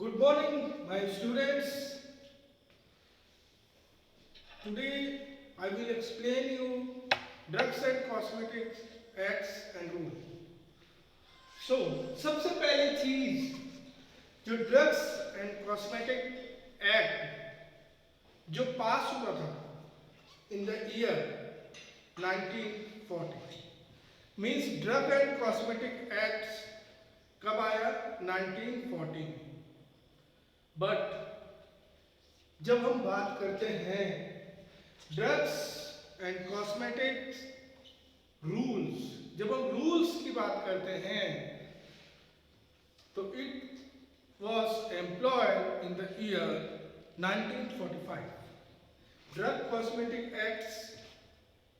Good morning, my students. Today I will explain you drugs and cosmetics acts and rule. So सबसे पहले चीज जो drugs and cosmetic act जो पास हुआ था in the year 1940 means drug and cosmetic act कब आया 1940 में। बट जब हम बात करते हैं ड्रग्स एंड कॉस्मेटिक्स रूल्स, जब हम रूल्स की बात करते हैं तो it was employed in the year 1945। Drug cosmetic acts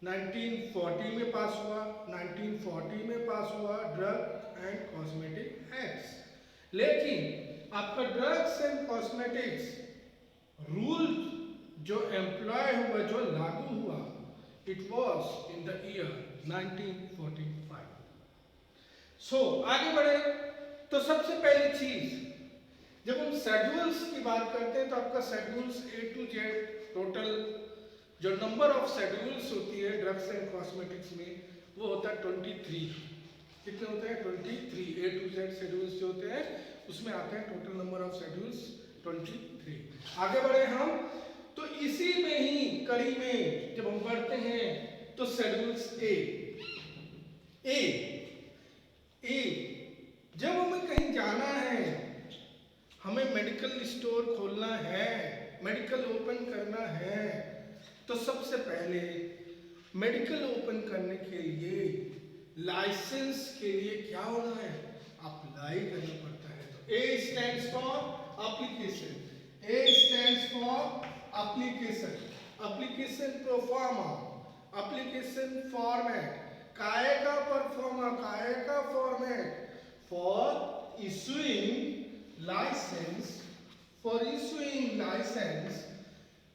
1940 में पास हुआ, 1940 में पास हुआ ड्रग एंड कॉस्मेटिक एक्ट्स। लेकिन आपका ड्रग्स एंड कॉस्मेटिक्स रूल जो एम्प्लॉय हुआ, जो लागू हुआ, it was in the year 1945। सो आगे बढ़े तो सबसे पहली चीज जब हम शेड्यूल्स की बात करते हैं तो आपका schedules A to Z total जो नंबर ऑफ शेड्यूल्स होती है ड्रग्स एंड कॉस्मेटिक्स में वो होता है 23। कितने होते हैं 23। A to Z शेड्यूल्स जो होते हैं उसमें आते हैं टोटल नंबर ऑफ शेड्यूल्स 23। आगे बढ़े हम तो इसी में ही कड़ी में जब हम बढ़ते हैं तो शेड्यूल्स ए जब हमें कहीं जाना है, हमें मेडिकल स्टोर खोलना है, मेडिकल ओपन करना है, तो सबसे पहले मेडिकल ओपन करने के लिए लाइसेंस के लिए क्या होना है, अप्लाई करना पड़ता है। तो A stands for application, A stands for application, application pro forma, application format, काय का परफॉर्मा, काय का format for issuing license, for issuing license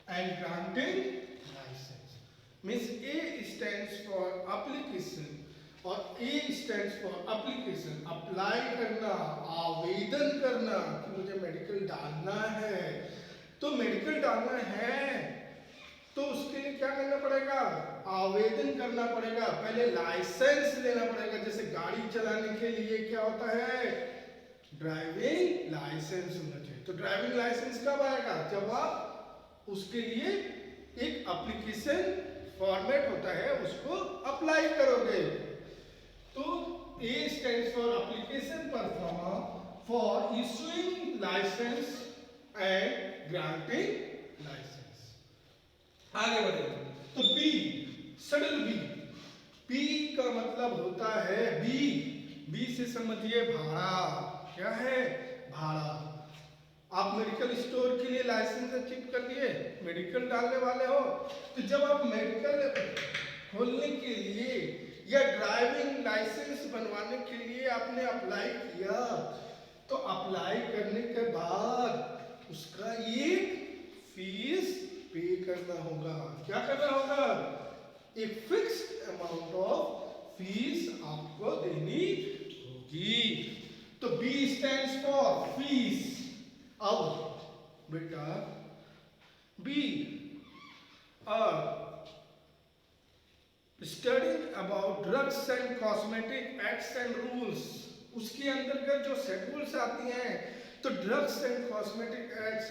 and granting license means A stands for application और A stands for application, apply करना, आवेदन करना कि मुझे मेडिकल डालना है। तो मेडिकल डालना है तो उसके लिए क्या करना पड़ेगा, आवेदन करना पड़ेगा, पहले लाइसेंस लेना पड़ेगा। जैसे गाड़ी चलाने के लिए क्या होता है, ड्राइविंग लाइसेंस होना चाहिए। तो ड्राइविंग लाइसेंस कब आएगा, जब आप उसके लिए एक एप्लीकेशन फॉर्मेट होता है उसको अप्लाई करोगे। तो A stands for application performer for issuing license and granting license। आगे बढ़े तो बी, शेड्यूल बी का मतलब होता है बी से समझिए भाड़ा। क्या है, भाड़ा। आप मेडिकल स्टोर के लिए लाइसेंस अचीव कर लिए, मेडिकल डालने वाले हो, तो जब आप मेडिकल खोलने के लिए या ड्राइविंग लाइसेंस बनवाने के लिए आपने अप्लाई किया, तो अप्लाई करने के बाद उसका एक फीस पे करना होगा। क्या करना होगा, एक फिक्स्ड अमाउंट ऑफ फीस आपको देनी होगी। तो बी स्टैंड्स फॉर फीस। अब बेटा be studying about drugs and cosmetic acts and rules, उसके अंतर्गत जो शेड्यूल्स आती हैं तो ड्रग्स एंड कॉस्मेटिक एक्ट्स,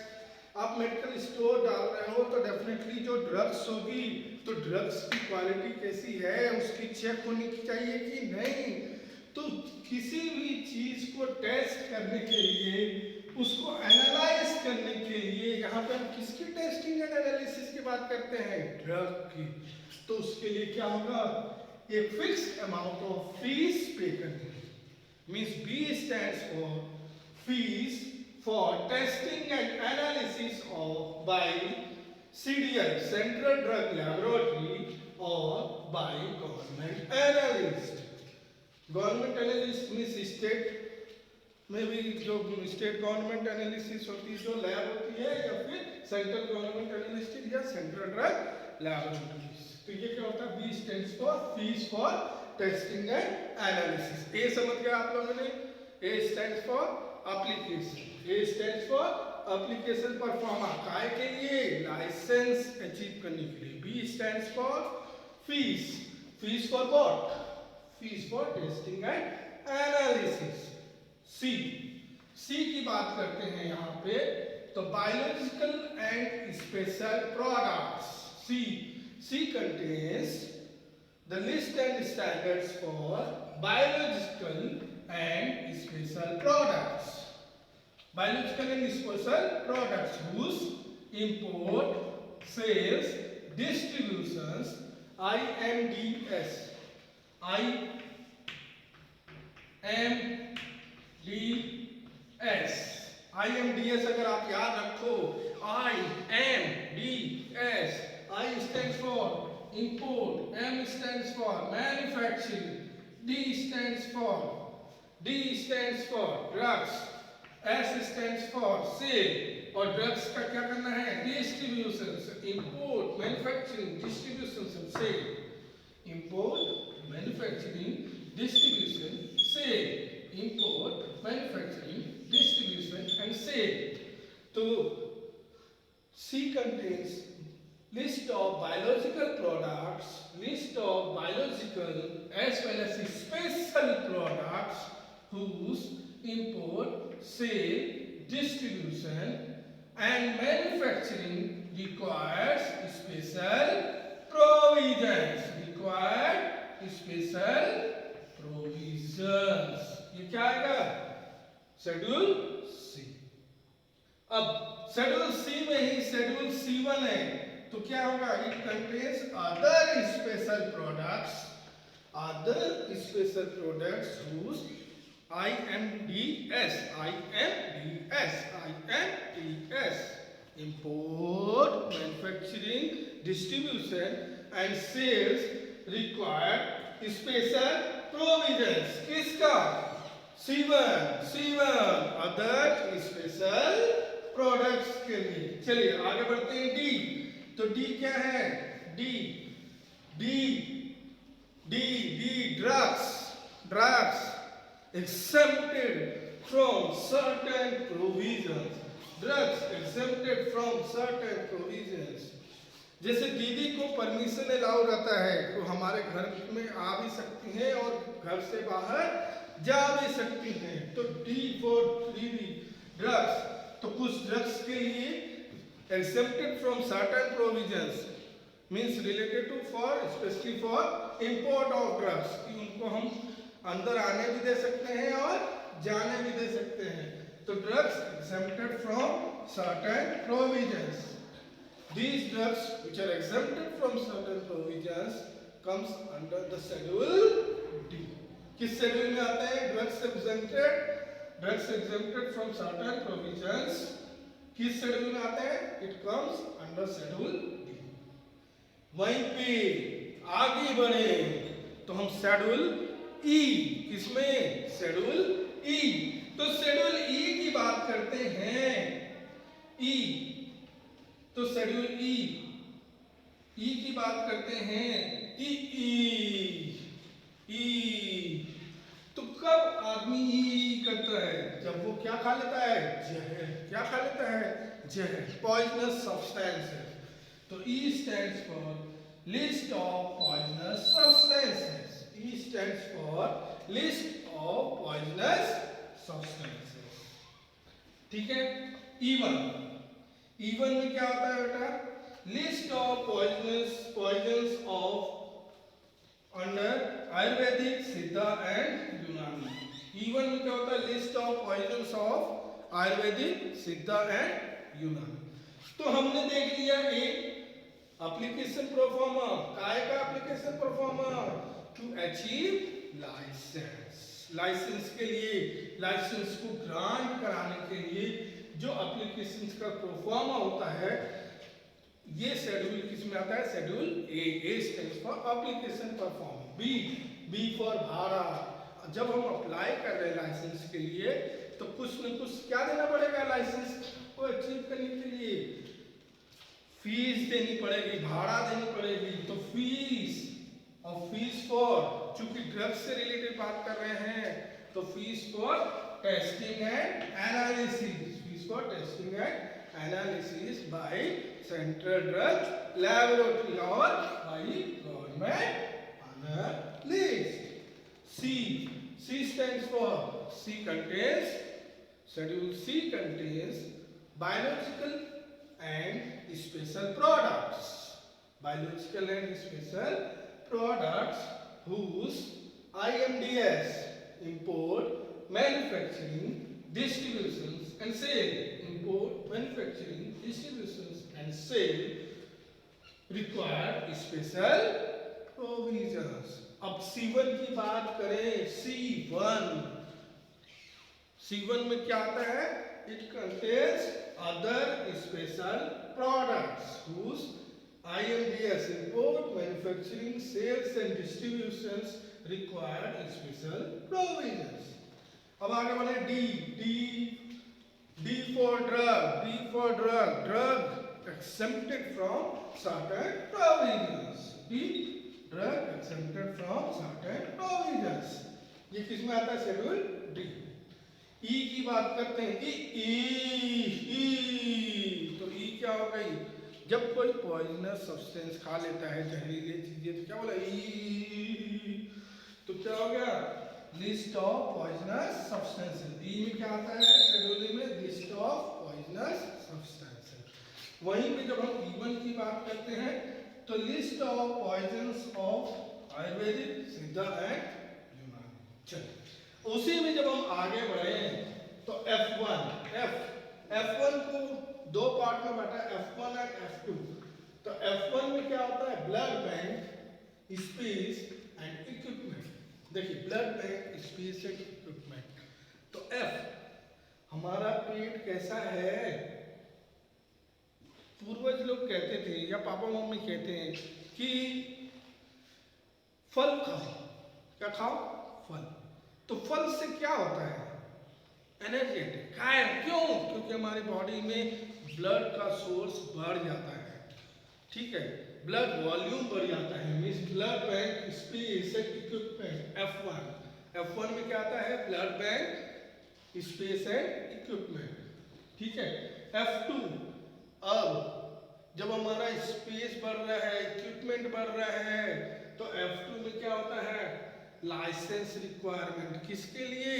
आप मेडिकल स्टोर डाल रहे हो तो डेफिनेटली जो ड्रग्स होगी तो ड्रग्स की क्वालिटी कैसी है उसकी चेक होनी चाहिए कि नहीं। तो किसी भी चीज को टेस्ट करने के लिए, उसको एनालाइज करने के लिए, यहाँ पे हम किसकी टेस्टिंग एंड एनालिसिस की बात करते हैं, ड्रग की। तो उसके लिए क्या होगा, एक fixed amount of fees pay करनी है। Means B stands for fees for testing and analysis of by CDL, Central Drug Laboratory, or by government analyst। Government analyst means state में भी जो स्टेट गवर्नमेंट एनालिसिस होती है, जो lab होती है, या फिर सेंट्रल गवर्नमेंट एनालिस्ट या सेंट्रल ड्रग लैबोरेटरीज। तो ये क्या होता है, B stands for fees for testing and analysis. ए समझ गया आप लोगों ने, A stands for application, A stands for application proforma, काय के लिए, लाइसेंस अचीव करने के लिए। B stands for fees, fees for what, fees for testing and analysis. C, C की बात करते हैं यहाँ पे, तो biological and special products. C, C contains the list and standards for biological and special products. Biological and special products whose import, sales, distributions, IMDS, IMDS अगर आप याद रखो, IMDS, I stands for import, M stands for manufacturing, D stands for drugs, S stands for sale, और drugs का क्या करना है, distribution, import, manufacturing, distribution, sale, import, manufacturing, distribution, sale, import, manufacturing, distribution and sale. तो C contains list of biological products, list of biological as well as special products whose import, sale, distribution and manufacturing requires special provisions, ये क्या आएगा, schedule सी। अब schedule सी में ही schedule C1 है, तो क्या होगा, it contains other special products whose IMDS, import, manufacturing, distribution and sales require special provisions। किसका, C1 अदर स्पेशल प्रोडक्ट्स के लिए। चलिए आगे बढ़ते हैं, डी। तो डी क्या है, D drugs exempted from certain provisions, जैसे दीदी को परमिशन अलाउ रहता है तो हमारे घर में आ भी सकती हैं और घर से बाहर जा भी सकती हैं। तो डी फॉर दीदी, ड्रग्स, तो कुछ ड्रग्स के लिए exempted from certain provisions means related to especially for import of drugs, कि उनको हम अंदर आने भी दे सकते हैं और जाने भी दे सकते हैं। तो drugs exempted from certain provisions, these drugs which are exempted from certain provisions comes under the schedule D। किस शेड्यूल में आते हैं, drugs exempted from certain provisions, किस शेड्यूल में आते हैं, it comes under schedule D. वहीं पे आगे बढ़े तो हम शेड्यूल ई, किसमें, शेड्यूल ई। तो शेड्यूल ई की बात करते हैं, ई, तो शेड्यूल ई की बात करते हैं, ई तो कब आदमी ई करता है, जब वो क्या खा लेता है, जहर। क्या खा लेता है, जहर, पॉइजनस सब्सटेंसेस। तो ई stands for list of poisonous substances, E stands for list of poisonous substances। ठीक है, E1 में क्या होता है बेटा, list of poisons of under Ayurvedic, सिद्धा एंड यूनानी। E1 में क्या होता है, list of poisons of Ayurvedic, सिद्धा एंड यूनानी। तो हमने देख लिया एक एप्लीकेशन परफॉर्मर, काय का application performer, to achieve licence के लिए, लाइसेंस को ग्रांट कराने के लिए जो एप्लीकेशन का प्रोफार्मा होता है, ये शेड्यूल किसमें आता है, schedule A stands for application perform. B for भाड़ा, जब हम अप्लाई कर रहे हैं लाइसेंस के लिए तो कुछ न कुछ क्या देना पड़ेगा, लाइसेंस को अचीव करने के लिए फीस देनी पड़ेगी, भाड़ा देनी पड़ेगी। तो फीस फॉर, चूंकि ड्रग्स से रिलेटेड बात कर रहे हैं तो fees for testing and analysis. Fees for testing and analysis by Central Drug Laboratory or by government analyst. C stands for Schedule C contains biological and special products. Biological and special products whose IMDS import, manufacturing, distributions and sale. Import, manufacturing, distributions and sale require special provisions. अब C1 की बात करें, C1 में क्या आता है? It contains other special products whose IMDS import, manufacturing, sales and distributions require special provisions. अब आगे बढ़े D for drug exempted from certain provisions. Drug exempted from certain provisions. ये किस में आता है? Schedule D. ई की बात करते हैं, तो ई क्या हो गई? जब कोई पॉइजनस सब्सटेंस खा लेता है, जहरीली चीजें, तो क्या बोला? ई. तो क्या हो गया? List of poisonous substances. E में क्या आता है? शेड्यूल में लिस्ट ऑफ पॉइजनस सब्सटेंसेस. वहीं पे जब हम E1 की बात करते हैं तो list of poisons of Ayurvedic, Siddha and यूनानी. चलिए उसी में जब हम आगे बढ़े तो F1 को दो पार्ट में बांटा, F1 और F2. तो F1 में क्या होता है? Blood bank, space and equipment. देखिए blood bank, space and equipment. तो F हमारा पेट कैसा है? पूर्वज लोग कहते थे या पापा मम्मी कहते हैं कि फल खाओ. क्या खाओ? फल. तो फल से क्या होता है? एनर्जेटिक. खाए क्यों? क्योंकि हमारी बॉडी में ब्लड का सोर्स बढ़ जाता है. ठीक है, ब्लड वॉल्यूम बढ़ जाता है. Means blood bank, space and equipment. F1 में क्या आता है? Blood bank, space and equipment. ठीक है. F2 अब जब हमारा स्पेस बढ़ रहा है, इक्विपमेंट बढ़ रहा है, तो F2 में क्या होता है? Licence requirement. किसके लिए?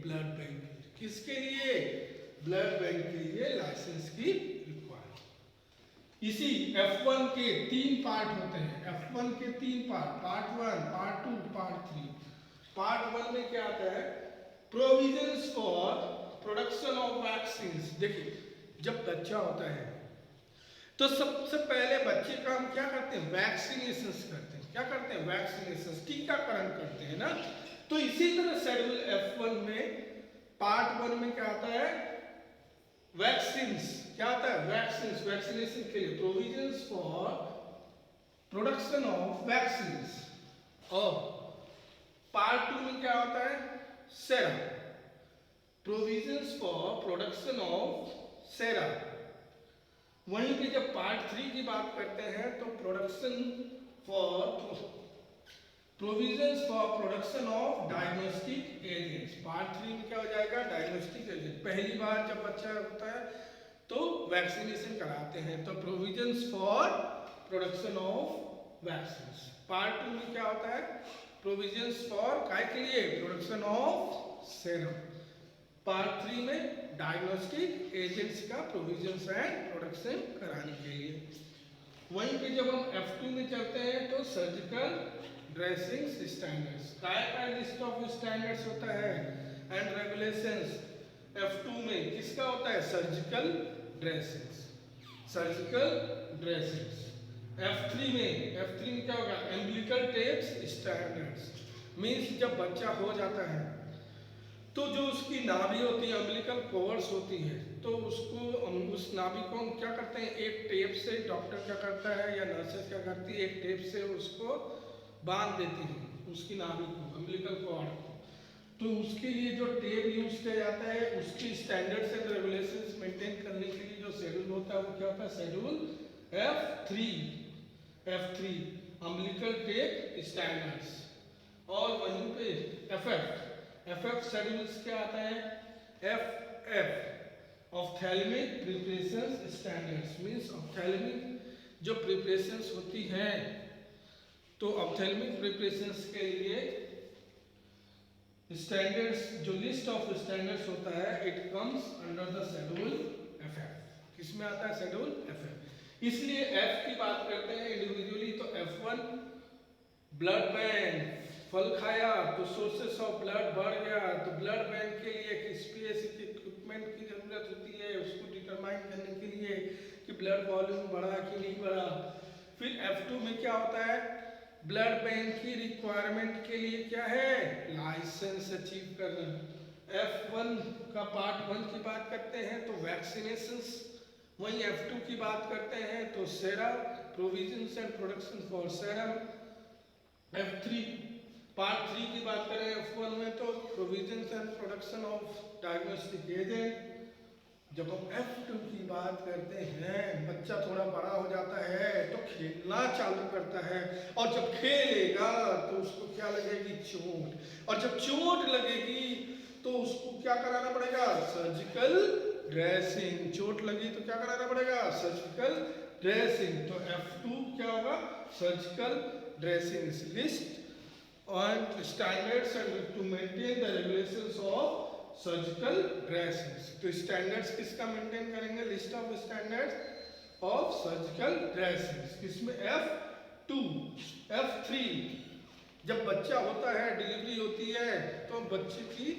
Blood bank. किसके लिए? ब्लड बैंक के लिए लाइसेंस की रिक्वायरमेंट. इसी F1 के 3 पार्ट होते हैं. F1 के 3 part, part 1, part 2, part 3. Part 1 में क्या आता है? Provisions for production of vaccine. देखिए जब बच्चा होता है तो सबसे पहले बच्चे का हम क्या करते हैं? वैक्सीनेशन करते हैं. क्या करते हैं? वैक्सीनेशन, टीकाकरण करते हैं ना. तो इसी तरह शेड्यूल F1 में पार्ट 1 में क्या आता है? वैक्सीन्स. क्या आता है? वैक्सीन्स. वैक्सीनेशन के लिए provisions for production of vaccines. और पार्ट 2 में क्या होता है? Serum. Provisions for production of serum. वहीं पे जब पार्ट 3 की बात करते हैं तो provisions for production of diagnostic agents. Part 3 में क्या हो जाएगा? Diagnostic agent. पहली बार जब बच्चा होता है तो वैक्सीनेशन कराते हैं, तो provisions for production of vaccine. Part 2 में क्या होता है? प्रोविजंस फॉर काय के लिए? Production of serum. पार्ट 3 में डायग्नोस्टिक एजेंट्स का प्रोविजंस एंड प्रोडक्शन कराने के लिए. वहीं पे जब हम F2 में चलते हैं तो सर्जिकल ड्रेसिंग स्टैंडर्ड्स. काय का लिस्ट ऑफ स्टैंडर्ड्स होता है एंड रेगुलेशंस. F2 में किसका होता है? Surgical dressings. Surgical dressings. F3 में क्या होगा? Umbilical tapes standards. मींस जब बच्चा हो जाता है तो जो उसकी नाभि होती है, अम्बिलिकल कॉर्ड्स होती है, तो उसको उस नाभि को हम क्या करते हैं? एक टेप से, डॉक्टर क्या करता है या नर्सेस क्या करती है? एक टेप से उसको बांध देती है, उसकी नाभि को, अम्बिलिकल कॉर्ड को. तो उसके लिए जो टेप यूज किया जाता है, उसकी स्टैंडर्ड्स एंड रेगुलेशंस मेंटेन करने के लिए जो शेड्यूल होता है वो क्या होता है? Schedule F3 umbilical tape standards. और वहीं पे FF शेड्यूल्स क्या आता है? FF ophthalmic preparations standards means ophthalmic जो प्रिपरेशंस होती हैं, तो ऑप्थेल्मिक प्रिपरेशंस के लिए स्टैंडर्ड्स, जो लिस्ट ऑफ स्टैंडर्ड्स होता है, it comes under the schedule FF। किसमें आता है? Schedule FF। इसलिए F की बात करते हैं इंडिविजुअली तो F1 ब्लड बैंक, फल खाया तो सोर्सेस ऑफ ब्लड बढ़ गया, तो ब्लड बैंक के लिए एक स्पेसिफिक इक्विपमेंट की जरूरत होती है उसको डिटरमाइन करने के लिए कि ब्लड वॉल्यूम बढ़ा कि नहीं बढ़ा। फिर F2 में क्या होता है? ब्लड बैंक की रिक्वायरमेंट के लिए क्या है? लाइसेंस अचीव करना। F1 का पार्ट 1 की बात करते हैं तो वैक्सीनेशंस, वहीं F2 की बात करते हैं तो serum provisions and production for serum. F3 part 3 की बात करें F1 में तो provisions and production of diagnostic agent. जब हम F2 की बात करते हैं, बच्चा थोड़ा बड़ा हो जाता है तो खेलना चालू करता है, और जब खेलेगा तो उसको क्या लगेगी? चोट, और जब चोट लगेगी तो उसको क्या कराना पड़ेगा? Surgical dressing. चोट लगी तो क्या कराना पड़ेगा? Surgical dressing. तो F2 क्या होगा? Surgical dressing list and standards and to maintain the regulations of surgical dressing. तो स्टैंडर्ड्स किसका मेंटेन करेंगे? List of standards of surgical dressing. किसमें? F2। F3 जब बच्चा होता है, डिलीवरी होती है, तो बच्चे की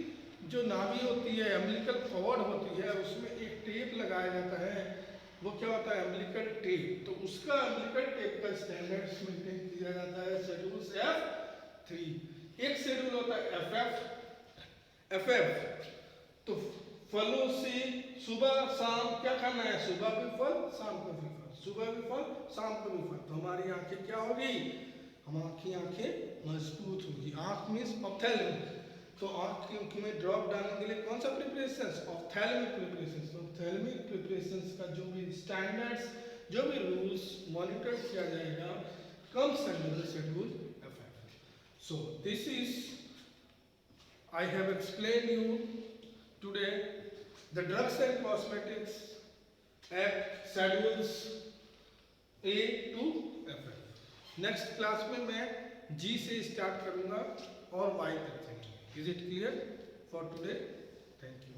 जो नाभि होती है, अम्बिलिकल कॉर्ड होती है, उसमें एक टेप लगाया जाता है, वो क्या होता है? Umbilical tape. तो उसका अम्बिलिकल टेप का स्टैंडर्ड्स मेंटेन किया जाता है शेड्यूल F3। एक शेड्यूल होता है FF। तो फलों से सुबह शाम क्या खाना है? सुबह भी फल, शाम को भी फल, सुबह भी फल, शाम को भी फल। तो हमारी आंखें क्या होगी? हमारी आंखें मजबूत होगी। आंख मीन्स ऑप्थेल्मिक, तो आंख में ड्रॉप डालने के लिए कौन सा preparations? Ophthalmic preparations. Ophthalmic preparations का जो भी स्टैंडर्ड्स, जो भी रूल्स मॉनिटर किया जाएगा, comes under the schedule FF। So this is, I have explained you today the Drugs and Cosmetics Act schedules A to FF। Next class में मैं G से स्टार्ट करूंगा और Y तक चलेंगे। Is it clear for today? Thank you.